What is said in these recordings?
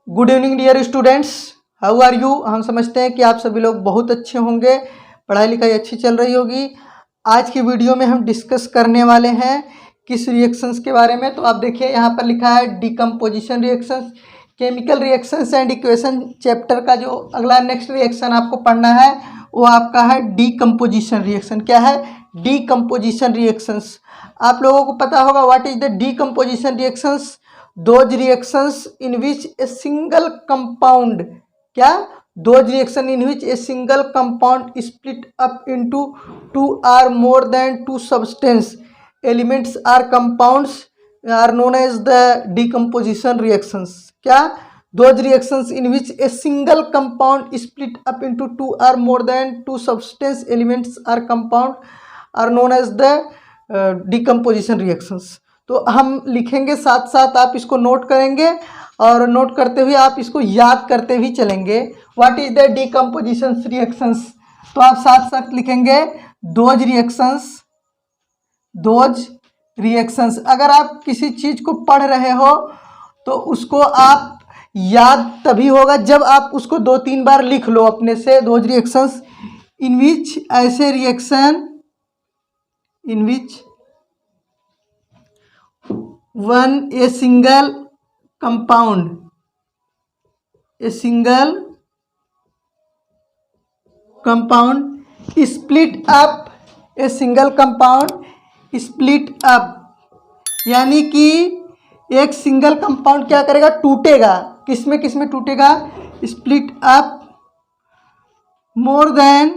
Good evening dear students, how are you. हम समझते हैं कि आप सभी लोग बहुत अच्छे होंगे, पढ़ाई लिखाई अच्छी चल रही होगी। आज की वीडियो में हम डिस्कस करने वाले हैं किस रिएक्शंस के बारे में। तो आप देखिए यहाँ पर लिखा है decomposition reactions, chemical reactions and equation chapter का जो अगला नेक्स्ट रिएक्शन आपको पढ़ना है वो आपका है डीकम्पोजिशन रिएक्शन। क्या है? Decomposition reactions. आप लोगों को पता होगा what is the decomposition reactions. Those reactions in which a single compound, क्या? Those reaction in which a single compound is split up into two or more than two substance elements or compounds are known as the decomposition reactions. क्या? Those reactions in which a single compound is split up into two or more than two substance elements or compound are known as the decomposition reactions. तो हम लिखेंगे, साथ साथ आप इसको note करेंगे और नोट करते हुए आप इसको याद करते भी चलेंगे। What is the decomposition reactions. तो आप साथ साथ लिखेंगे दोज रिएक्शंस। अगर आप किसी चीज़ को पढ़ रहे हो तो उसको आप याद तभी होगा जब आप उसको 2-3 बार लिख लो अपने से। दोज रिएक्शंस इन विच, ऐसे reaction in which one a single compound split up, a single compound split up, यानी कि एक सिंगल कंपाउंड क्या करेगा? टूटेगा। किसमें किसमें टूटेगा? Split up more than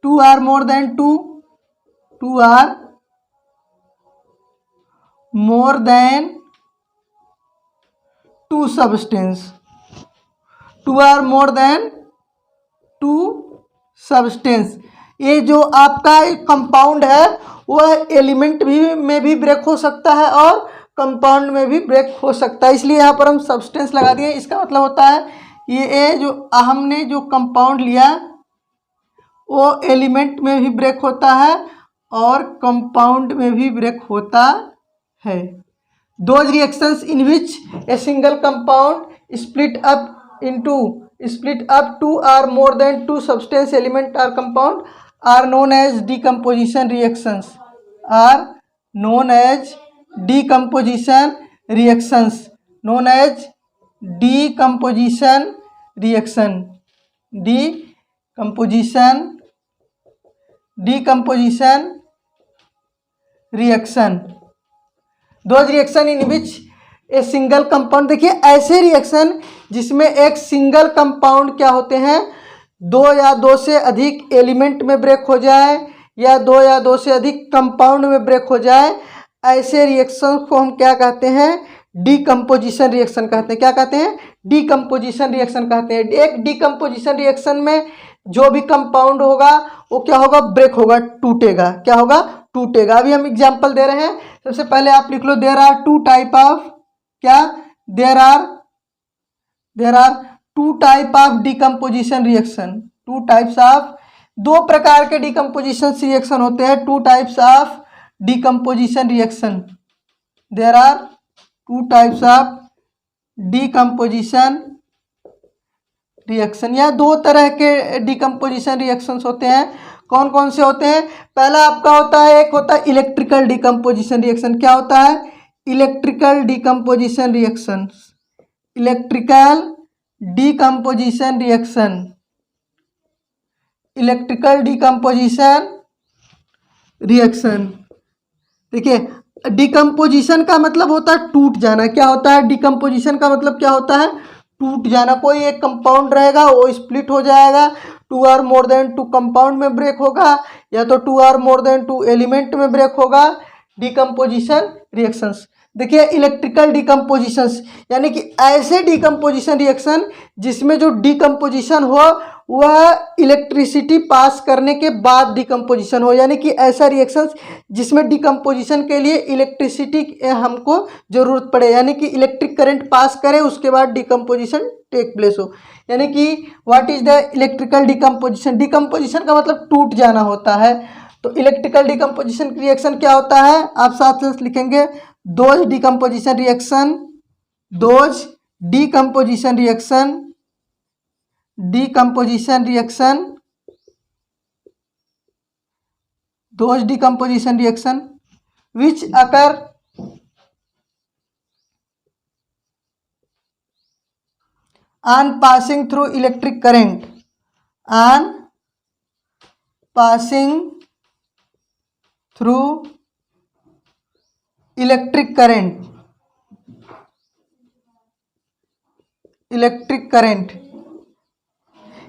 two or more than two or more than two substance, two or more than two substance। ये जो आपका कंपाउंड है वह एलिमेंट में भी ब्रेक हो सकता है और कंपाउंड में भी ब्रेक हो सकता है, इसलिए यहाँ पर हम सब्सटेंस लगा दिए। इसका मतलब होता है ये जो हमने जो कंपाउंड लिया वो एलिमेंट में भी ब्रेक होता है और कंपाउंड में भी ब्रेक होता है। Those reactions in which a single compound split up two or more than two substance element or compound are known as decomposition reactions. Are known as decomposition reactions. Known as decomposition reaction. Decomposition reaction. Those reaction in which a single compound, देखिए ऐसे reaction जिसमें एक single compound क्या होते हैं, दो या दो से अधिक एलिमेंट में ब्रेक हो जाए या दो या दो से अधिक कंपाउंड में ब्रेक हो जाए, ऐसे रिएक्शन को हम क्या कहते हैं? डीकम्पोजिशन रिएक्शन कहते हैं। क्या कहते हैं? डीकम्पोजिशन रिएक्शन कहते हैं। एक डीकम्पोजिशन रिएक्शन में जो भी कंपाउंड होगा वो क्या होगा? ब्रेक होगा, टूटेगा। क्या होगा? टूटेगा। अभी हम एग्जांपल दे रहे हैं। सबसे पहले आप लिख लो there are two type of, क्या? There are two type of decomposition reaction. Two types of, दो प्रकार के डीकम्पोजिशन रिएक्शन होते हैं। Two types of decomposition reaction. There are two types of decomposition reaction, या दो तरह के डीकम्पोजिशन रिएक्शंस होते हैं। कौन कौन से होते हैं? पहला आपका होता है, एक होता है इलेक्ट्रिकल डीकम्पोजिशन रिएक्शन। क्या होता है? Electrical decomposition reaction. Electrical decomposition reaction. Electrical decomposition reaction. देखिए डीकम्पोजिशन का मतलब होता है टूट जाना। क्या होता है? डीकम्पोजिशन का मतलब क्या होता है? टूट जाना। कोई एक कंपाउंड रहेगा वो स्प्लिट हो जाएगा, टू और मोर देन टू कंपाउंड में ब्रेक होगा या तो टू और मोर देन टू एलिमेंट में ब्रेक होगा। Decomposition reactions. देखिए इलेक्ट्रिकल डीकम्पोजिशंस यानी कि ऐसे डीकम्पोजिशन रिएक्शन जिसमें जो डीकम्पोजिशन हो वह इलेक्ट्रिसिटी पास करने के बाद डीकम्पोजिशन हो, यानी कि ऐसा रिएक्शंस जिसमें डीकम्पोजिशन के लिए इलेक्ट्रिसिटी हमको ज़रूरत पड़े, यानी कि इलेक्ट्रिक करंट पास करे उसके बाद डीकम्पोजिशन टेक प्लेस हो। यानी कि what is the electrical decomposition. Decomposition का मतलब टूट जाना होता है। तो इलेक्ट्रिकल डीकम्पोजिशन रिएक्शन क्या होता है? आप साथ साथ लिखेंगे those decomposition reaction. Those decomposition reaction, those decomposition reaction which occur on passing through electric current, on passing through electric current,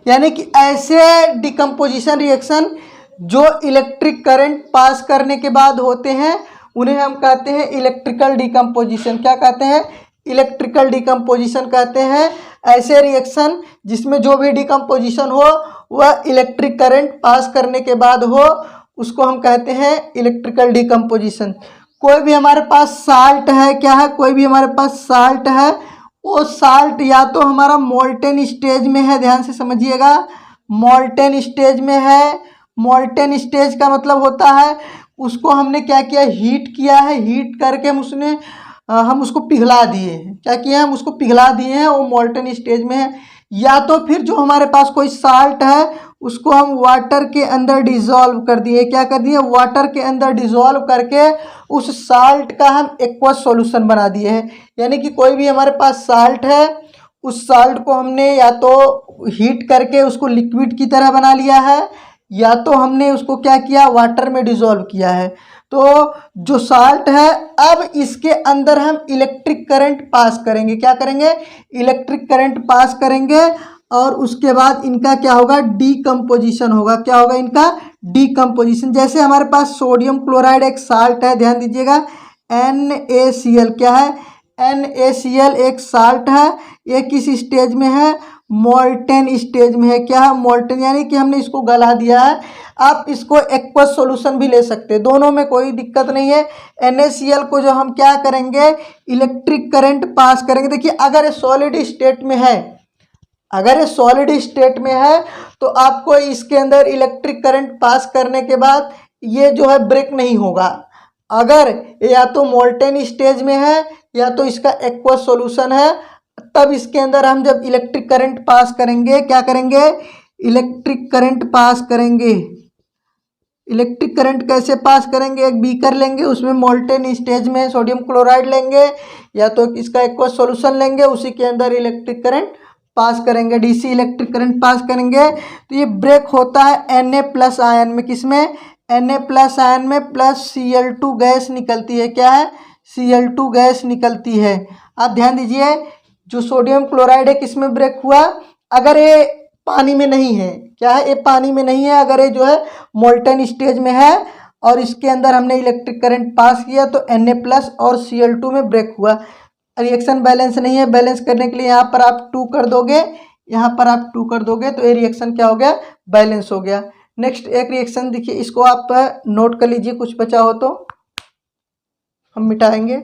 यानी कि ऐसे डिकम्पोजिशन रिएक्शन जो इलेक्ट्रिक करंट पास करने के बाद होते हैं उन्हें हम कहते हैं इलेक्ट्रिकल डिकम्पोजिशन। क्या कहते हैं? इलेक्ट्रिकल डिकम्पोजिशन कहते हैं ऐसे रिएक्शन जिसमें जो भी डिकम्पोजिशन हो वह इलेक्ट्रिक करंट पास करने के बाद हो, उसको हम कहते हैं इलेक्ट्रिकल डिकम्पोजिशन। कोई भी हमारे पास साल्ट है, क्या है? कोई भी हमारे पास साल्ट है, वो साल्ट या तो हमारा मोल्टेन स्टेज में है, ध्यान से समझिएगा, मोल्टेन स्टेज में है। मोल्टेन स्टेज का मतलब होता है उसको हमने क्या किया? हीट किया है, हीट करके हम उसको पिघला दिए हैं। क्या किया? हम उसको पिघला दिए हैं, वो मोल्टेन स्टेज में है। या तो फिर जो हमारे पास कोई साल्ट है उसको हम वाटर के अंदर डिज़ोल्व कर दिए। क्या कर दिए? वाटर के अंदर डिज़ोल्व करके उस साल्ट का हम एक्वस सॉल्यूशन बना दिए हैं। यानी कि कोई भी हमारे पास साल्ट है, उस साल्ट को हमने या तो हीट करके उसको लिक्विड की तरह बना लिया है या तो हमने उसको क्या किया? वाटर में डिज़ोल्व किया है। तो जो साल्ट है अब इसके अंदर हम इलेक्ट्रिक करंट पास करेंगे। क्या करेंगे? इलेक्ट्रिक करंट पास करेंगे और उसके बाद इनका क्या होगा? डीकम्पोजिशन होगा। क्या होगा? इनका डीकम्पोजिशन। जैसे हमारे पास सोडियम क्लोराइड एक साल्ट है, ध्यान दीजिएगा, NaCl। क्या है? NaCl एक साल्ट है। ये किस स्टेज में है? मोल्टेन स्टेज में है। क्या है? मोल्टेन, यानी कि हमने इसको गला दिया है। आप इसको एक्वस सॉल्यूशन भी ले सकते हैं, दोनों में कोई दिक्कत नहीं है। NaCl को जो हम क्या करेंगे? इलेक्ट्रिक करंट पास करेंगे। देखिए अगर ये सॉलिड स्टेट में है, अगर ये सॉलिड स्टेट में है तो आपको इसके अंदर इलेक्ट्रिक करंट पास करने के बाद ये जो है ब्रेक नहीं होगा। अगर या तो मोल्टेन स्टेज में है या तो इसका एक्वस सॉल्यूशन है, तब इसके अंदर हम जब इलेक्ट्रिक करंट पास करेंगे, क्या करेंगे? इलेक्ट्रिक करंट पास करेंगे। इलेक्ट्रिक करंट कैसे पास करेंगे? एक बीकर लेंगे, उसमें मोल्टेन स्टेज में सोडियम क्लोराइड लेंगे या तो इसका एक्वस सॉल्यूशन लेंगे, उसी के अंदर इलेक्ट्रिक करंट पास करेंगे, डीसी इलेक्ट्रिक करंट पास करेंगे। तो ये ब्रेक होता है Na+ आयन में। किसमें? Na+ आयन में प्लस Cl2 गैस निकलती है। क्या है? Cl2 गैस निकलती है। आप ध्यान दीजिए, जो सोडियम क्लोराइड है किस में ब्रेक हुआ? अगर ये पानी में नहीं है, क्या है? ये पानी में नहीं है, अगर ये जो है मोल्टेन स्टेज में है और इसके अंदर हमने इलेक्ट्रिक करंट पास किया तो Na+ और Cl2 में ब्रेक हुआ। रिएक्शन बैलेंस नहीं है, बैलेंस करने के लिए यहाँ पर आप 2 कर दोगे, यहाँ पर आप 2 कर दोगे तो ये रिएक्शन क्या हो गया? बैलेंस हो गया। नेक्स्ट एक रिएक्शन देखिए, इसको आप नोट कर लीजिए, कुछ बचा हो तो हम मिटाएंगे।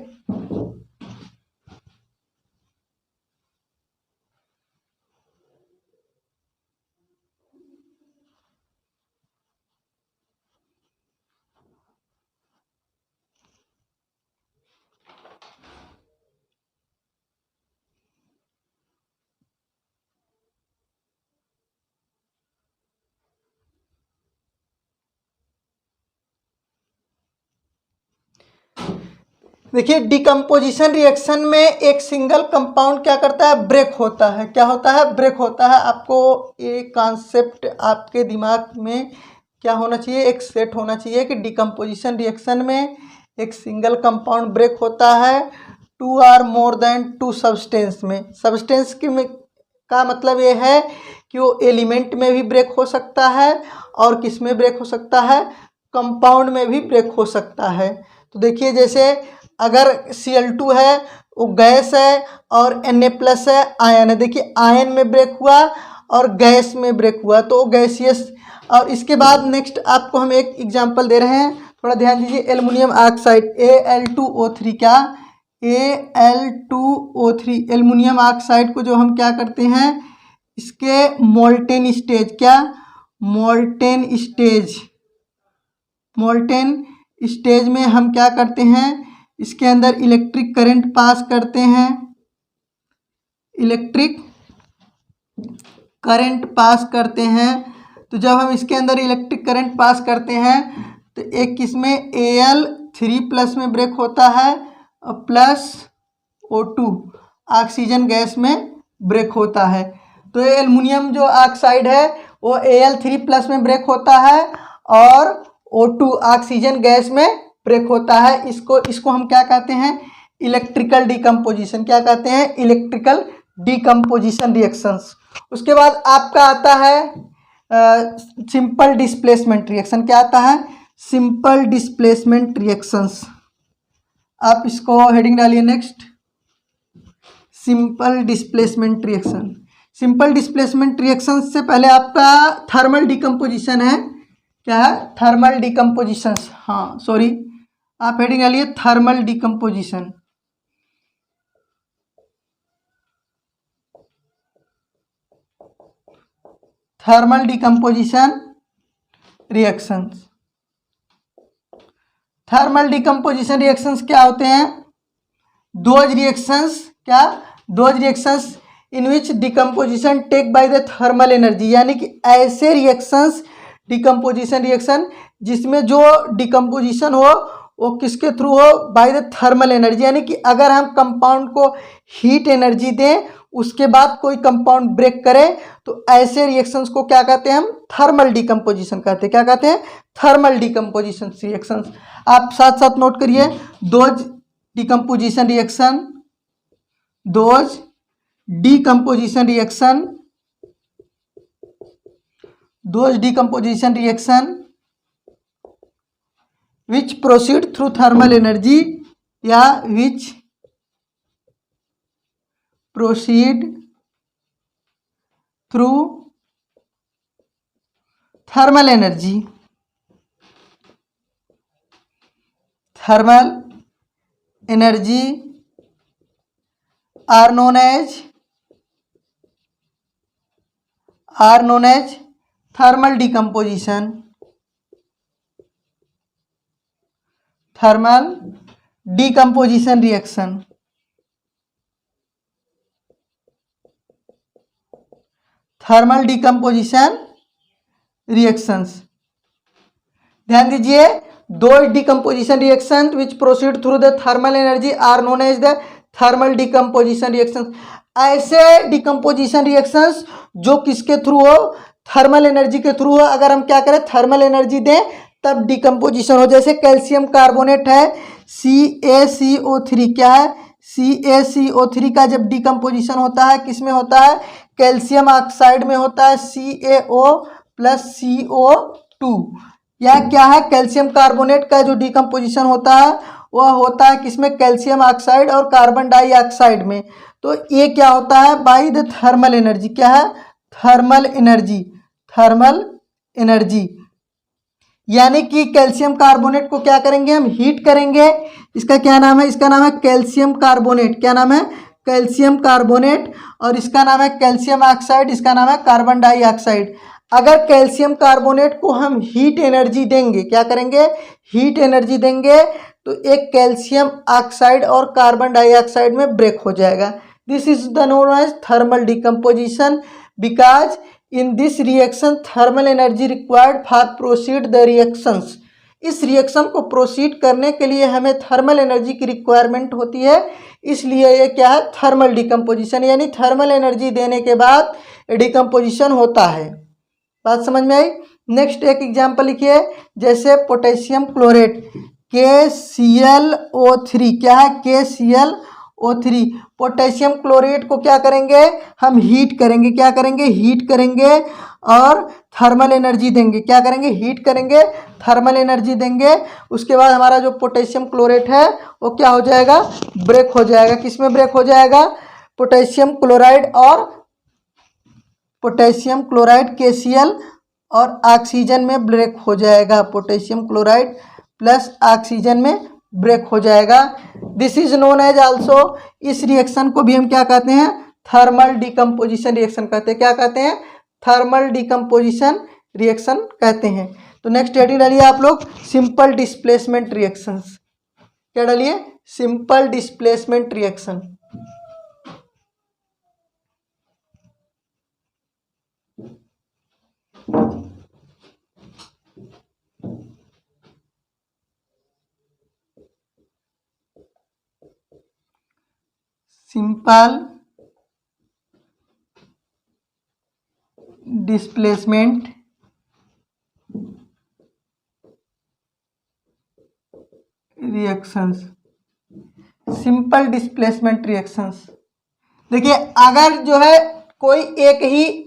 देखिए डिकम्पोजिशन रिएक्शन में एक सिंगल कंपाउंड क्या करता है? ब्रेक होता है। क्या होता है? ब्रेक होता है। आपको ये कॉन्सेप्ट आपके दिमाग में क्या होना चाहिए? एक सेट होना चाहिए कि डिकम्पोजिशन रिएक्शन में एक सिंगल कंपाउंड ब्रेक होता है 2 or more than 2 सब्सटेंस में। सब्सटेंस का मतलब ये है कि वो एलिमेंट में भी ब्रेक हो सकता है और किस में ब्रेक हो सकता है? कंपाउंड में भी ब्रेक हो सकता है। तो देखिए जैसे अगर Cl2 है वो गैस है और Na+ है आयन है। देखिए आयन में ब्रेक हुआ और गैस में ब्रेक हुआ तो गैसियस। और इसके बाद नेक्स्ट आपको हम एक एग्जांपल दे रहे हैं, थोड़ा ध्यान दीजिए। एल्युमिनियम ऑक्साइड Al2O3, क्या? Al2O3 एल्युमिनियम ऑक्साइड को जो हम क्या करते हैं? इसके मोल्टेन स्टेज, क्या? मोल्टेन स्टेज में हम क्या करते हैं? इसके अंदर इलेक्ट्रिक करंट पास करते हैं। इलेक्ट्रिक करंट पास करते हैं। तो जब हम इसके अंदर इलेक्ट्रिक करंट पास करते हैं तो एक किसमें Al3+ में ब्रेक होता है और प्लस O2 ऑक्सीजन गैस में ब्रेक होता है। तो ये एल्युमिनियम जो ऑक्साइड है वो Al3+ में ब्रेक होता है और O2 ऑक्सीजन गैस में ब्रेक होता है। इसको हम क्या कहते हैं? Electrical decomposition. क्या कहते हैं? Electrical decomposition reactions. उसके बाद आपका आता है सिंपल डिस्प्लेसमेंट रिएक्शन। क्या आता है? Simple displacement reactions. आप इसको हेडिंग डालिए next, simple displacement reaction. Simple displacement reaction से पहले आपका थर्मल डिकम्पोजिशन है। क्या है? Thermal decomposition. हाँ सॉरी, आप हेडिंग डालिए thermal decomposition. Thermal decomposition reactions. Thermal decomposition reactions क्या होते हैं? Those reactions. क्या? Those reactions in which decomposition take by the thermal energy. यानी कि ऐसे रिएक्शंस, डिकम्पोजिशन रिएक्शन जिसमें जो डिकम्पोजिशन हो वो किसके थ्रू हो? Bye the thermal energy. यानी कि अगर हम कंपाउंड को हीट एनर्जी दें उसके बाद कोई कंपाउंड ब्रेक करे तो ऐसे रिएक्शंस को क्या कहते हैं? हम थर्मल डिकम्पोजिशन कहते हैं। क्या कहते हैं? Thermal decomposition reactions. आप साथ साथ नोट करिए, those decomposition reaction, those decomposition reaction, those decomposition reaction which proceed through thermal energy या which proceed through thermal energy. Thermal energy are known as thermal decomposition. Thermal decomposition reaction. Thermal decomposition reactions. ध्यान दीजिए, those decomposition reaction which proceed through the thermal energy are known as the thermal decomposition reactions. ऐसे decomposition reactions जो किसके through हो? Thermal energy के through हो। अगर हम क्या करें? थर्मल एनर्जी दें तब डिकम्पोजिशन हो। जैसे कैल्शियम कार्बोनेट है CaCO3। क्या है? CaCO3 का जब डिकम्पोजिशन होता है किस में होता है? कैल्शियम ऑक्साइड में होता है CaO+CO2। यह क्या है? कैल्शियम कार्बोनेट का जो डिकम्पोजिशन होता है वह होता है किसमें? कैल्शियम ऑक्साइड और कार्बन डाइऑक्साइड में। तो ये क्या होता है? Bye the thermal energy. क्या है? Thermal energy. थर्मल एनर्जी यानी कि कैल्शियम कार्बोनेट को क्या करेंगे? हम हीट करेंगे। इसका क्या नाम है? इसका नाम है कैल्शियम कार्बोनेट। क्या नाम है? Calcium carbonate. और इसका नाम है कैल्शियम ऑक्साइड, इसका नाम है कार्बन डाइऑक्साइड। अगर कैल्शियम कार्बोनेट को हम हीट एनर्जी देंगे, क्या करेंगे? हीट एनर्जी देंगे तो एक कैल्शियम ऑक्साइड और कार्बन डाइऑक्साइड में ब्रेक हो जाएगा। This is the known as thermal decomposition because in this reaction thermal energy required for proceed the reactions. इस रिएक्शन को प्रोसीड करने के लिए हमें थर्मल एनर्जी की रिक्वायरमेंट होती है, इसलिए ये क्या है? Thermal decomposition. यानी थर्मल एनर्जी देने के बाद डिकम्पोजिशन होता है। बात समझ में आई? नेक्स्ट एक एग्जांपल लिखिए, जैसे पोटेशियम क्लोरेट KClO3। क्या है? KClO3। पोटेशियम क्लोरेट को क्या करेंगे? हम हीट करेंगे। क्या करेंगे? हीट करेंगे और थर्मल एनर्जी देंगे। क्या करेंगे? हीट करेंगे, थर्मल एनर्जी देंगे। उसके बाद हमारा जो पोटेशियम क्लोरेट है वो क्या हो जाएगा? ब्रेक हो जाएगा। किस में ब्रेक हो जाएगा? पोटेशियम क्लोराइड और पोटेशियम क्लोराइड KCl और ऑक्सीजन में ब्रेक हो जाएगा। पोटेशियम क्लोराइड प्लस ऑक्सीजन में ब्रेक हो जाएगा। This is known as also, इस रिएक्शन को भी हम क्या कहते हैं? थर्मल डिकम्पोजिशन रिएक्शन कहते हैं। क्या कहते हैं? थर्मल डिकम्पोजिशन रिएक्शन कहते हैं। तो नेक्स्ट हेडिंग डालिए आप लोग, सिंपल डिस्प्लेसमेंट रिएक्शंस। क्या डालिए? Simple displacement reaction. Simple displacement reactions. Simple displacement reactions, देखिए अगर जो है कोई एक ही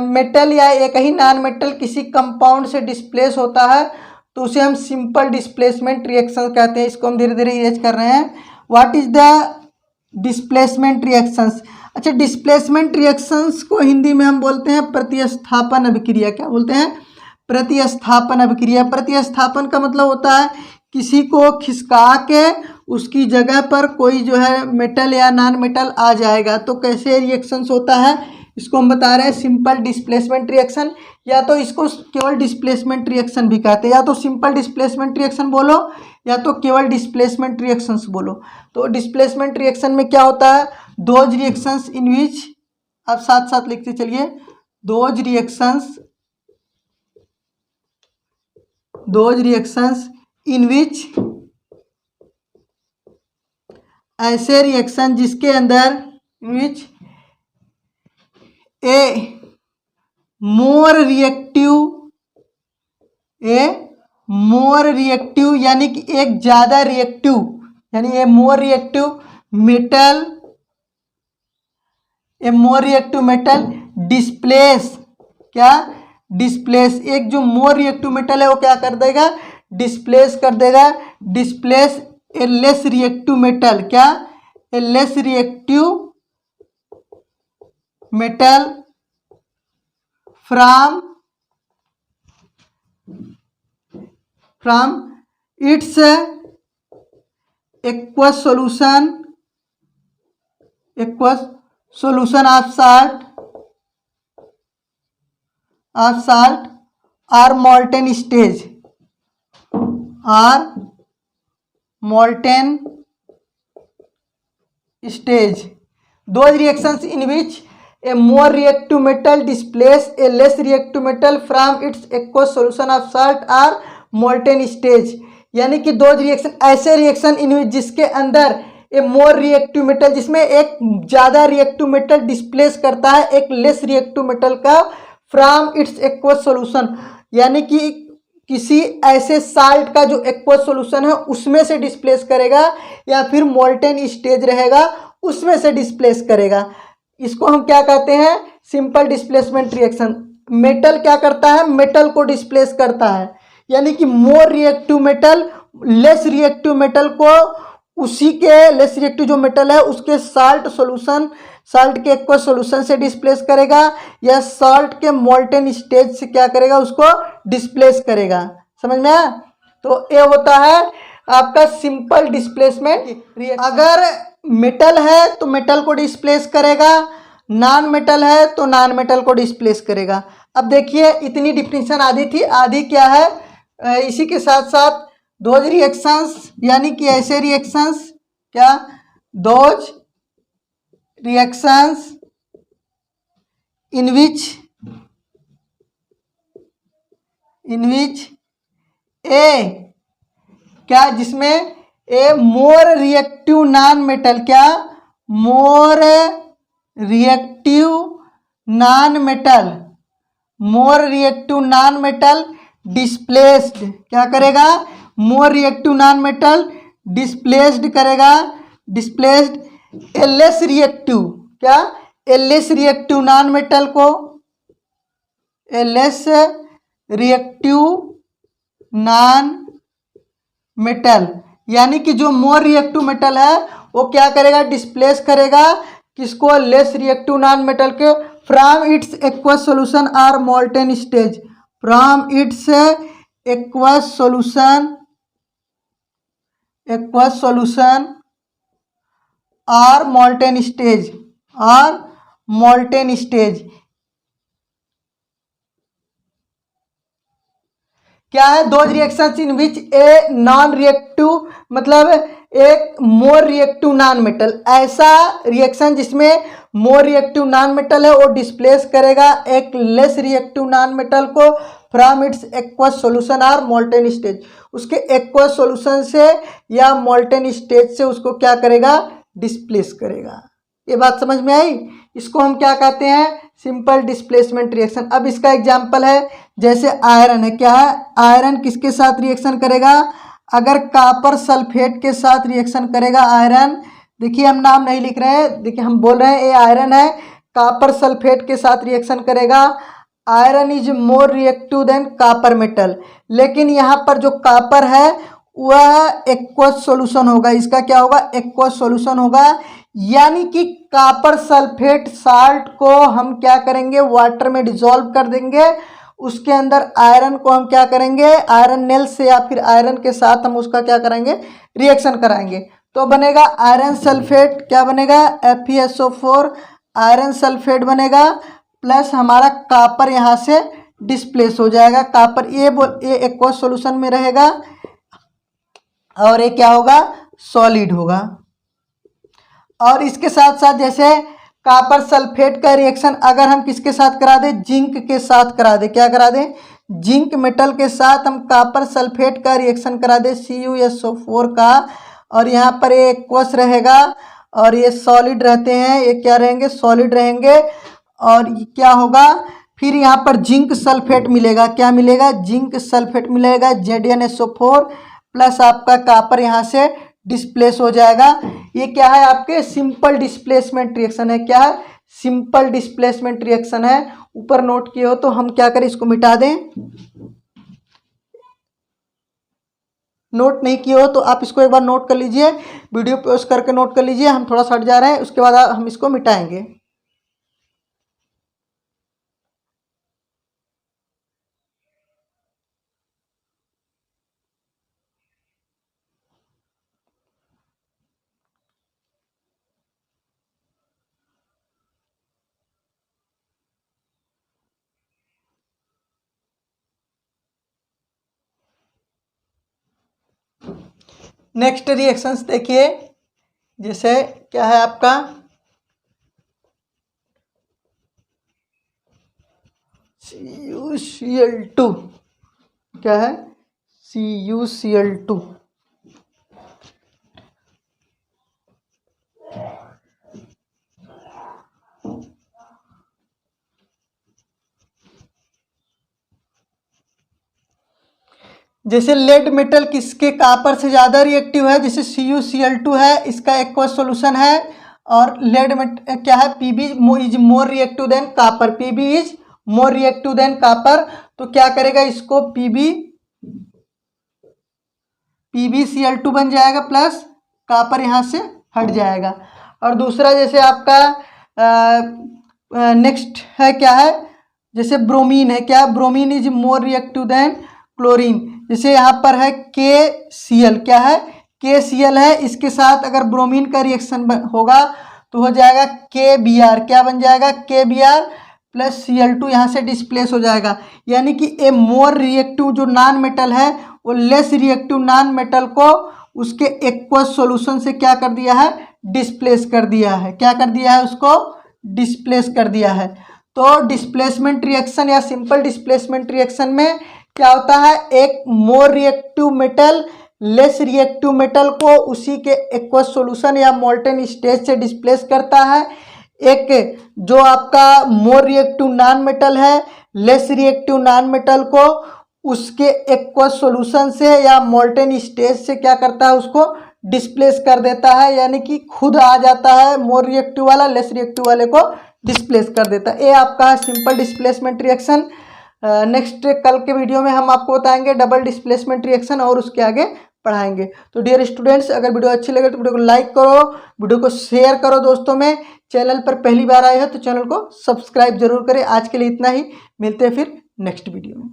मेटल या एक ही नॉन मेटल किसी कंपाउंड से डिस्प्लेस होता है तो उसे हम सिंपल डिस्प्लेसमेंट रिएक्शन कहते हैं। इसको हम धीरे धीरे इरेज कर रहे हैं। What is the displacement reactions? अच्छा, डिस्प्लेसमेंट रिएक्शंस को हिंदी में हम बोलते हैं प्रतिस्थापन अभिक्रिया। क्या बोलते हैं? प्रतिस्थापन अभिक्रिया। प्रतिस्थापन का मतलब होता है किसी को खिसका के उसकी जगह पर कोई जो है मेटल या नॉन मेटल आ जाएगा। तो कैसे रिएक्शंस होता है इसको हम बता रहे हैं सिंपल डिस्प्लेसमेंट रिएक्शन, या तो इसको केवल डिस्प्लेसमेंट रिएक्शन भी कहते हैं। या तो सिंपल डिस्प्लेसमेंट रिएक्शन बोलो या तो केवल डिस्प्लेसमेंट रिएक्शंस बोलो। तो डिस्प्लेसमेंट रिएक्शन में क्या होता है? दोज रिएक्शंस इन विच, आप साथ साथ लिखते चलिए, दोज रिएक्शंस इन विच, ऐसे रिएक्शन जिसके अंदर, इन विच ए मोर रिएक्टिव यानी कि एक ज़्यादा रिएक्टिव, यानी ए मोर रिएक्टिव मेटल डिस्प्लेस, क्या डिस्प्लेस, एक जो मोर रिएक्टिव मेटल है वो क्या कर देगा? डिस्प्लेस कर देगा। Displace a less reactive metal, क्या? A less reactive metal from its aqueous solution of salt or molten stage, those reactions in which a more reactive metal displace a less reactive metal from its aqueous solution of salt or molten stage, यानी कि दो reaction, ऐसे reaction in जिसके अंदर ए more reactive metal, जिसमें एक ज़्यादा reactive metal displace करता है एक लेस रिएक्टिव मेटल का फ्रॉम इट्स एक्वस सॉल्यूशन, यानी कि किसी ऐसे साल्ट का जो एक्वस सॉल्यूशन है उसमें से डिस्प्लेस करेगा या फिर मोल्टेन स्टेज रहेगा उसमें से डिस्प्लेस करेगा। इसको हम क्या कहते हैं? Simple displacement reaction. मेटल क्या करता है? मेटल को डिस्प्लेस करता है, यानी कि more reactive metal less reactive metal को उसी के लेस रिएक्टिव जो मेटल है उसके साल्ट के एक्वस सॉल्यूशन से डिस्प्लेस करेगा या साल्ट के मोल्टेन स्टेज से क्या करेगा? उसको डिस्प्लेस करेगा। समझ में आया? तो ये होता है आपका सिंपल डिस्प्लेसमेंट। अगर मेटल है तो मेटल को डिस्प्लेस करेगा, नॉन मेटल है तो नॉन मेटल को डिस्प्लेस करेगा। अब देखिए इतनी डिफिनीशन आधी थी, आधी क्या है? इसी के साथ साथ दोज रिएक्शंस, यानी कि ऐसे रिएक्शंस, क्या? दोज रिएक्शंस इन विच ए, क्या? जिसमें ए मोर रिएक्टिव नॉन मेटल, क्या? मोर रिएक्टिव नॉन मेटल डिस्प्लेस्ड, क्या करेगा? मोर रिएक्टिव नॉन मेटल डिस्प्लेस्ड करेगा, डिस्प्लेस्ड ए लेस रिएक्टिव, क्या? A less reactive non metal को, ए लेस रिएक्टिव नॉन मेटल, यानी कि जो मोर रिएक्टिव मेटल है वो क्या करेगा? डिस्प्लेस करेगा किसको? लेस रिएक्टिव नॉन मेटल के from its aqueous solution or molten stage, from its aqueous solution or molten stage, क्या है? दो reactions in which a non reactive, मतलब एक मोर रिएक्टिव नॉन मेटल, ऐसा रिएक्शन जिसमें मोर रिएक्टिव नॉन मेटल है वो डिस्प्लेस करेगा एक लेस रिएक्टिव नॉन मेटल को from its aqueous solution or molten stage, उसके एक्वस सॉल्यूशन से या मोल्टेन स्टेज से उसको क्या करेगा? डिस्प्लेस करेगा। ये बात समझ में आई? इसको हम क्या कहते हैं? Simple displacement reaction. अब इसका एग्जांपल है, जैसे आयरन है, क्या है? आयरन किसके साथ रिएक्शन करेगा? अगर कॉपर सल्फेट के साथ रिएक्शन करेगा आयरन, देखिए हम नाम नहीं लिख रहे हैं, देखिए हम बोल रहे हैं ये आयरन है, कॉपर सल्फेट के साथ रिएक्शन करेगा। Iron is more reactive than copper metal, लेकिन यहाँ पर जो कॉपर है वह एक्वस सॉल्यूशन होगा। इसका क्या होगा? एक्वस सॉल्यूशन होगा, यानी कि कॉपर सल्फेट साल्ट को हम क्या करेंगे? वाटर में डिसॉल्व कर देंगे। उसके अंदर आयरन को हम क्या करेंगे? आयरन नेल से या फिर आयरन के साथ हम उसका क्या करेंगे? रिएक्शन कराएंगे। तो बनेगा आयरन सल्फेट, क्या बनेगा? FeSO4 आयरन सल्फेट बनेगा, प्लस हमारा कॉपर यहाँ से डिस्प्लेस हो जाएगा। कॉपर ये एक्वस सॉल्यूशन में रहेगा और ये क्या होगा? सॉलिड होगा। और इसके साथ साथ जैसे कॉपर सल्फेट का रिएक्शन अगर हम किसके साथ करा दें? जिंक के साथ करा दें। क्या करा दें? जिंक मेटल के साथ हम कॉपर सल्फेट का रिएक्शन करा दें, CuSO4 का, और यहाँ पर ये एक्वस रहेगा और ये सॉलिड रहते हैं, ये क्या रहेंगे? सॉलिड रहेंगे। और क्या होगा? फिर यहाँ पर जिंक सल्फेट मिलेगा। क्या मिलेगा? जिंक सल्फेट मिलेगा, ZnSO4 प्लस आपका कॉपर यहाँ से डिस्प्लेस हो जाएगा। ये क्या है? आपके सिंपल डिस्प्लेसमेंट रिएक्शन है। क्या है? सिंपल डिस्प्लेसमेंट रिएक्शन है। ऊपर नोट किए हो तो हम क्या करें? इसको मिटा दें। नोट नहीं किए हो तो आप इसको एक बार नोट कर लीजिए, वीडियो पॉज करके नोट कर लीजिए। हम थोड़ा सा हट जा रहे हैं, उसके बाद हम इसको मिटाएंगे। नेक्स्ट रिएक्शंस देखिए, जैसे क्या है आपका? CuCl2, क्या है? CuCl2। जैसे लेड मेटल किसके कॉपर से ज़्यादा रिएक्टिव है? जैसे CuCl2 है, इसका एक्वस सॉल्यूशन है, और लेड मेटल क्या है? Pb is more reactive than copper. Pb is more reactive than copper. तो क्या करेगा? इसको PbCl2 बन जाएगा, प्लस कॉपर यहाँ से हट जाएगा। और दूसरा जैसे आपका नेक्स्ट है, क्या है? जैसे ब्रोमीन है, क्या? Bromine is more reactive than chlorine. जैसे यहाँ पर है KCl, क्या है? KCl है, इसके साथ अगर ब्रोमीन का रिएक्शन होगा तो हो जाएगा KBr। क्या बन जाएगा? KBr प्लस Cl2 यहाँ से डिस्प्लेस हो जाएगा। यानी कि ए मोर रिएक्टिव जो नॉन मेटल है वो लेस रिएक्टिव नॉन मेटल को उसके एक्वस सॉल्यूशन से क्या कर दिया है? डिस्प्लेस कर दिया है। क्या कर दिया है? उसको डिस्प्लेस कर दिया है। तो डिस्प्लेसमेंट रिएक्शन या सिंपल डिस्प्लेसमेंट रिएक्शन में क्या होता है? एक more reactive metal less reactive metal को उसी के एक्वस सॉल्यूशन या मोल्टेन स्टेज से डिस्प्लेस करता है। एक जो आपका मोर रिएक्टिव नॉन मेटल है लेस रिएक्टिव नॉन मेटल को उसके एक्वस सॉल्यूशन से या मोल्टेन स्टेज से क्या करता है? उसको डिस्प्लेस कर देता है, यानी कि खुद आ जाता है मोर रिएक्टिव वाला लेस रिएक्टिव वाले को डिस्प्लेस कर देता है। ये आपका सिंपल डिस्प्लेसमेंट रिएक्शन। नेक्स्ट कल के वीडियो में हम आपको बताएंगे डबल डिस्प्लेसमेंट रिएक्शन और उसके आगे पढ़ाएंगे। तो डियर स्टूडेंट्स, अगर वीडियो अच्छी लगे तो वीडियो को लाइक करो, वीडियो को शेयर करो दोस्तों में। चैनल पर पहली बार आए हो तो चैनल को सब्सक्राइब जरूर करें। आज के लिए इतना ही, मिलते हैं फिर नेक्स्ट वीडियो में।